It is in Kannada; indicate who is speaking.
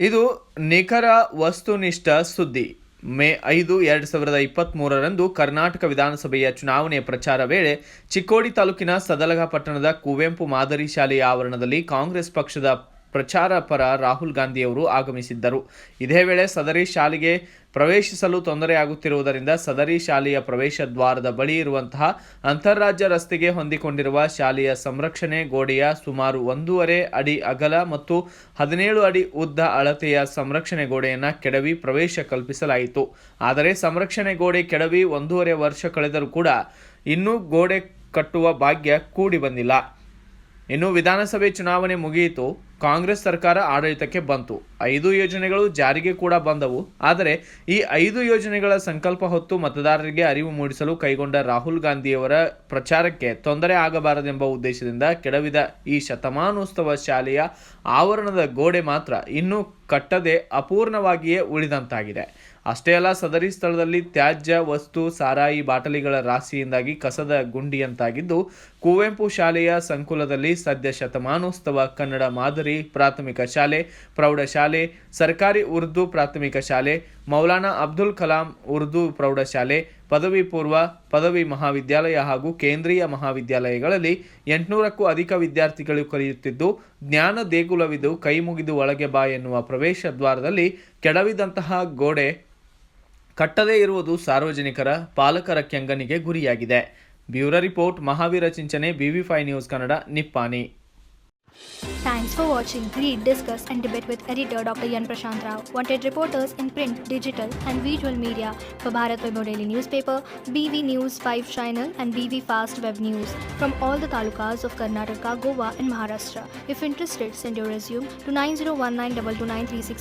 Speaker 1: ಇದು ನಿಖರ ವಸ್ತುನಿಷ್ಠ ಸುದ್ದಿ. ಮೇ 5, 2023ರಂದು ಕರ್ನಾಟಕ ವಿಧಾನಸಭೆಯ ಚುನಾವಣೆಯ ಪ್ರಚಾರ ವೇಳೆ ಚಿಕ್ಕೋಡಿ ತಾಲೂಕಿನ ಸದಲಗ ಪಟ್ಟಣದ ಕುವೆಂಪು ಮಾದರಿ ಶಾಲೆಯ ಆವರಣದಲ್ಲಿ ಕಾಂಗ್ರೆಸ್ ಪಕ್ಷದ ಪ್ರಚಾರ ಪರ ರಾಹುಲ್ ಗಾಂಧಿಯವರು ಆಗಮಿಸಿದ್ದರು. ಇದೇ ವೇಳೆ ಸದರಿ ಶಾಲೆಗೆ ಪ್ರವೇಶಿಸಲು ತೊಂದರೆಯಾಗುತ್ತಿರುವುದರಿಂದ ಸದರಿ ಶಾಲೆಯ ಪ್ರವೇಶ ದ್ವಾರದ ಬಳಿ ಇರುವಂತಹ ಅಂತಾರಾಜ್ಯ ರಸ್ತೆಗೆ ಹೊಂದಿಕೊಂಡಿರುವ ಶಾಲೆಯ ಸಂರಕ್ಷಣೆ ಗೋಡೆಯ ಸುಮಾರು 1.5 ಅಡಿ ಅಗಲ ಮತ್ತು 17 ಅಡಿ ಉದ್ದ ಅಳತೆಯ ಸಂರಕ್ಷಣೆ ಗೋಡೆಯನ್ನು ಕೆಡವಿ ಪ್ರವೇಶ ಕಲ್ಪಿಸಲಾಯಿತು. ಆದರೆ ಸಂರಕ್ಷಣೆ ಗೋಡೆ ಕೆಡವಿ 1.5 ವರ್ಷ ಕಳೆದರೂ ಕೂಡ ಇನ್ನೂ ಗೋಡೆ ಕಟ್ಟುವ ಭಾಗ್ಯ ಕೂಡಿ ಬಂದಿಲ್ಲ. ಇನ್ನು ವಿಧಾನಸಭೆ ಚುನಾವಣೆ ಮುಗಿಯಿತು, ಕಾಂಗ್ರೆಸ್ ಸರ್ಕಾರ ಆಡಳಿತಕ್ಕೆ ಬಂತು, 5 ಯೋಜನೆಗಳು ಜಾರಿಗೆ ಕೂಡ ಬಂದವು. ಆದರೆ ಈ 5 ಯೋಜನೆಗಳ ಸಂಕಲ್ಪ ಹೊತ್ತು ಮತದಾರರಿಗೆ ಅರಿವು ಮೂಡಿಸಲು ಕೈಗೊಂಡ ರಾಹುಲ್ ಗಾಂಧಿಯವರ ಪ್ರಚಾರಕ್ಕೆ ತೊಂದರೆ ಆಗಬಾರದೆಂಬ ಉದ್ದೇಶದಿಂದ ಕೆಡವಿದ ಈ ಶತಮಾನೋತ್ಸವ ಶಾಲೆಯ ಆವರಣದ ಗೋಡೆ ಮಾತ್ರ ಇನ್ನೂ ಕಟ್ಟದೆ ಅಪೂರ್ಣವಾಗಿಯೇ ಉಳಿದಂತಾಗಿದೆ. ಅಷ್ಟೇ ಅಲ್ಲ, ಸದರಿ ಸ್ಥಳದಲ್ಲಿ ತ್ಯಾಜ್ಯ ವಸ್ತು, ಸಾರಾಯಿ ಬಾಟಲಿಗಳ ರಾಶಿಯಿಂದಾಗಿ ಕಸದ ಗುಂಡಿಯಂತಾಗಿದ್ದು, ಕುವೆಂಪು ಶಾಲೆಯ ಸಂಕುಲದಲ್ಲಿ ಸದ್ಯ ಶತಮಾನೋತ್ಸವ ಕನ್ನಡ ಮಾದರಿ ಪ್ರಾಥಮಿಕ ಶಾಲೆ, ಪ್ರೌಢಶಾಲೆ, ಸರ್ಕಾರಿ ಉರ್ದು ಪ್ರಾಥಮಿಕ ಶಾಲೆ, ಮೌಲಾನಾ ಅಬ್ದುಲ್ ಕಲಾಂ ಉರ್ದು ಪ್ರೌಢಶಾಲೆ, ಪದವಿ ಪೂರ್ವ, ಪದವಿ ಮಹಾವಿದ್ಯಾಲಯ ಹಾಗೂ ಕೇಂದ್ರೀಯ ಮಹಾವಿದ್ಯಾಲಯಗಳಲ್ಲಿ 800ಕ್ಕೂ ಅಧಿಕ ವಿದ್ಯಾರ್ಥಿಗಳು ಕಲಿಯುತ್ತಿದ್ದು, ಜ್ಞಾನ ದೇಗುಲವಿದು ಕೈ ಮುಗಿದು ಒಳಗೆ ಬಾ ಎನ್ನುವ ಪ್ರವೇಶ ದ್ವಾರದಲ್ಲಿ ಕೆಡವಿದಂತಹ ಗೋಡೆ ಕಟ್ಟದೇ ಇರುವುದು ಸಾರ್ವಜನಿಕರ, ಪಾಲಕರ ಕೆಂಗನಿಗೆ ಗುರಿಯಾಗಿದೆ. Bureau report, Mahavira Chinchane, BV5 news Kannada, Nippani.
Speaker 2: Thanks for watching. Read, discuss and debate with editor Dr. Yan Prashant Rao. Wanted reporters in print, digital and visual media for Bharat Vaibhav Daily Newspaper, BV News 5 Channel and BV Fast Web News from all the talukas of Karnataka, Goa and Maharashtra. If interested, send your resume to 9019229369.